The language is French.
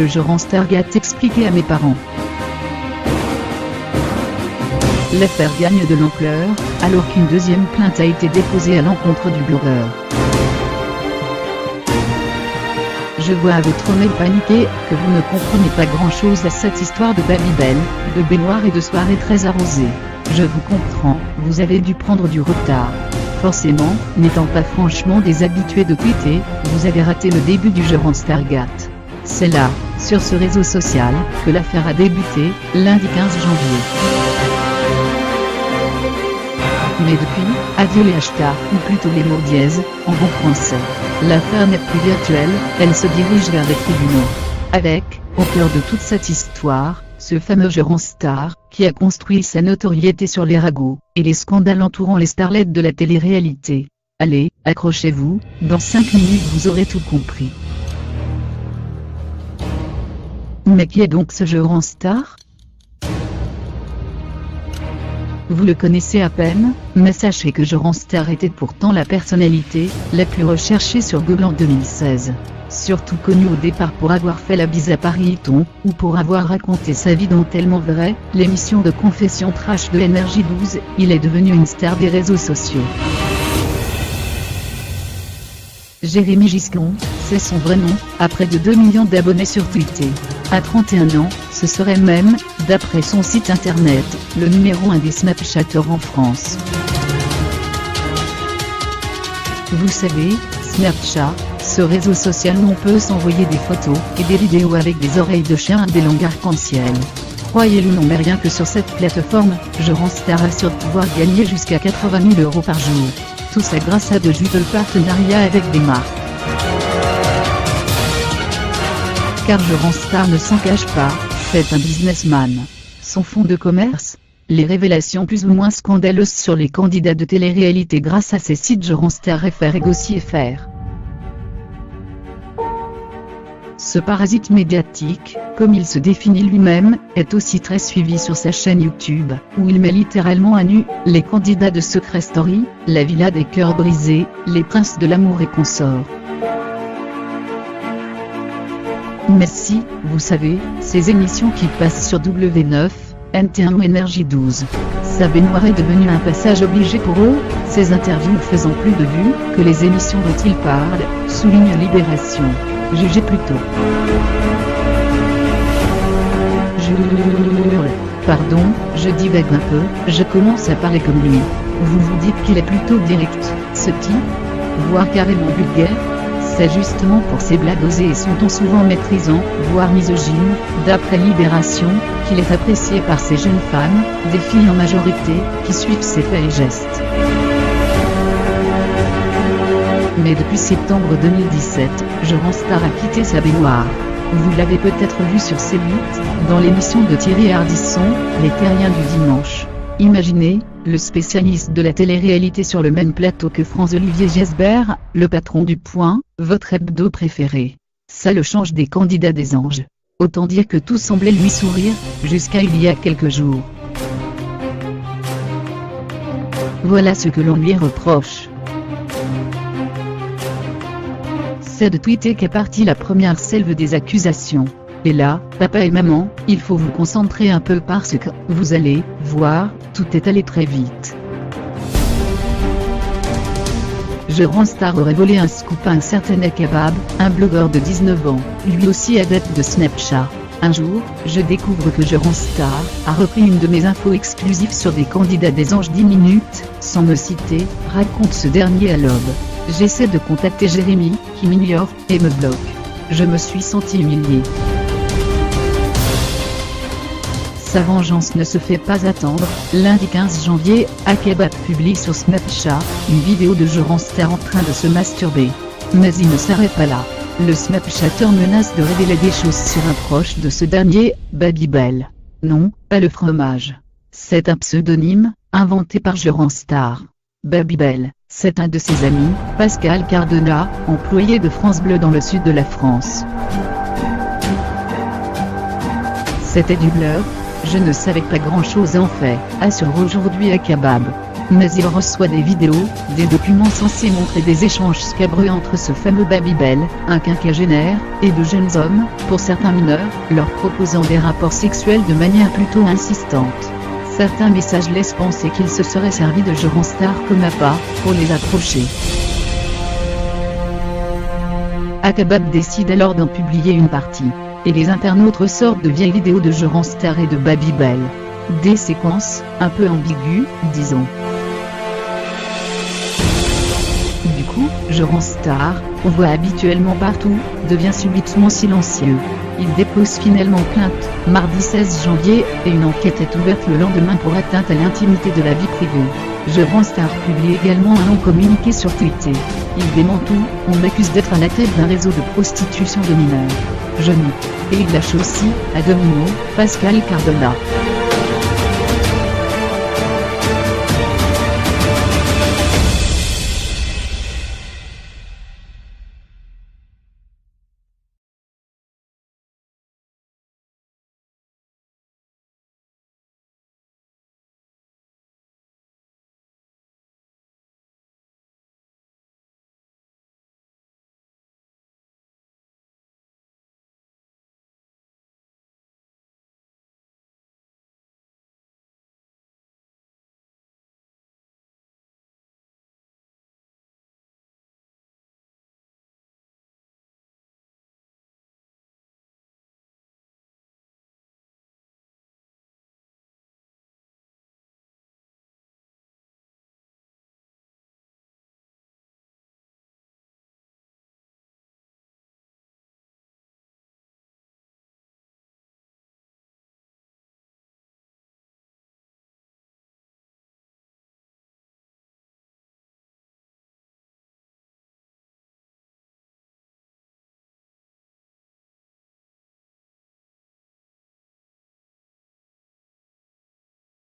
le jeu Stargate expliqué à mes parents. L'affaire gagne de l'ampleur, alors qu'une deuxième plainte a été déposée à l'encontre du blogueur. Je vois à votre mail paniqué que vous ne comprenez pas grand-chose à cette histoire de Babybel, de baignoire et de soirée très arrosée. Je vous comprends, vous avez dû prendre du retard. Forcément, n'étant pas franchement des habitués de tweeter, vous avez raté le début du jeu Stargate. C'est là, sur ce réseau social, que l'affaire a débuté, lundi 15 janvier. Mais depuis, adieu les hashtags, ou plutôt les mots dièses, en bon français. L'affaire n'est plus virtuelle, elle se dirige vers les tribunaux. Avec, au cœur de toute cette histoire, ce fameux jeu Star, qui a construit sa notoriété sur les ragots, et les scandales entourant les starlets de la télé-réalité. Allez, accrochez-vous, dans 5 minutes vous aurez tout compris. Mais qui est donc ce jeu Star ? Vous le connaissez à peine, mais sachez que Joran Star était pourtant la personnalité la plus recherchée sur Google en 2016. Surtout connu au départ pour avoir fait la bise à Paris Hilton, ou pour avoir raconté sa vie dans Tellement Vrai, l'émission de confession trash de Énergie 12, il est devenu une star des réseaux sociaux. Jérémy Giscon, c'est son vrai nom, a près de 2 millions d'abonnés sur Twitter. À 31 ans, ce serait même, d'après son site internet, le numéro 1 des Snapchatters en France. Vous savez, Snapchat, ce réseau social où on peut s'envoyer des photos et des vidéos avec des oreilles de chien et des langues arc-en-ciel. Croyez-le ou non, mais rien que sur cette plateforme, Joran Star assure pouvoir gagner jusqu'à 80 000 € par jour. Tout ça grâce à de juteux partenariats avec des marques. Car Joran Star ne s'en cache pas, c'est un businessman. Son fonds de commerce ? Les révélations plus ou moins scandaleuses sur les candidats de télé-réalité grâce à ses sites Joran Star FR et Gossip FR. Ce parasite médiatique, comme il se définit lui-même, est aussi très suivi sur sa chaîne YouTube, où il met littéralement à nu les candidats de Secret Story, La Villa des Cœurs Brisés, Les Princes de l'Amour et consorts. Mais si, vous savez, ces émissions qui passent sur W9, NT1 ou Énergie 12. Sa baignoire est devenue un passage obligé pour eux, ces interviews faisant plus de vues que les émissions dont ils parlent, souligne Libération. Jugez plutôt. Pardon, je divague un peu, je commence à parler comme lui. Vous vous dites qu'il est plutôt direct, ce type, voire carrément vulgaire. C'est justement pour ses blagues osées et son ton souvent méprisant, voire misogyne, d'après Libération, qu'il est apprécié par ces jeunes femmes, des filles en majorité, qui suivent ses faits et gestes. Mais depuis septembre 2017, Joran Star a quitté sa baignoire. Vous l'avez peut-être vu sur C8, dans l'émission de Thierry Ardisson, Les Terriens du dimanche. Imaginez, le spécialiste de la télé-réalité sur le même plateau que Franz-Olivier Gisbert, le patron du Point, votre hebdo préféré. Ça le change des candidats des anges. Autant dire que tout semblait lui sourire, jusqu'à il y a quelques jours. Voilà ce que l'on lui reproche. C'est de tweeter qu'est partie la première salve des accusations. Et là, papa et maman, il faut vous concentrer un peu parce que, vous allez voir, tout est allé très vite. Joran Star aurait volé un scoop à un certain Kebab, un blogueur de 19 ans, lui aussi adepte de Snapchat. Un jour, je découvre que Joran Star a repris une de mes infos exclusives sur des candidats des anges 10 minutes, sans me citer, raconte ce dernier à l'Aube. J'essaie de contacter Jérémy, qui m'ignore, et me bloque. Je me suis senti humilié. Sa vengeance ne se fait pas attendre. Lundi 15 janvier, Kebab publie sur Snapchat une vidéo de Joran Star en train de se masturber. Mais il ne s'arrête pas là. Le Snapchatter menace de révéler des choses sur un proche de ce dernier, Babybel. Non, pas le fromage. C'est un pseudonyme, inventé par Joran Star. Babybel, c'est un de ses amis, Pascal Cardona, employé de France Bleu dans le sud de la France. C'était du bluff, je ne savais pas grand-chose en fait, assure aujourd'hui Kebab. mais il reçoit des vidéos, des documents censés montrer des échanges scabreux entre ce fameux Babybel, un quinquagénaire, et de jeunes hommes, pour certains mineurs, leur proposant des rapports sexuels de manière plutôt insistante. Certains messages laissent penser qu'il se serait servi de jeux Star comme appât, pour les approcher. Akabab décide alors d'en publier une partie, et les internautes ressortent de vieilles vidéos de jeux Star et de Babybel. Des séquences, un peu ambiguës, disons. Du coup, Star, qu'on voit habituellement partout, devient subitement silencieux. Il dépose finalement plainte, mardi 16 janvier, et une enquête est ouverte le lendemain pour atteinte à l'intimité de la vie privée. Star publie également un long communiqué sur Twitter. Il dément tout, on m'accuse d'être à la tête d'un réseau de prostitution de mineurs. Je nie. Et il lâche aussi, à demi-mot, Pascal Cardona.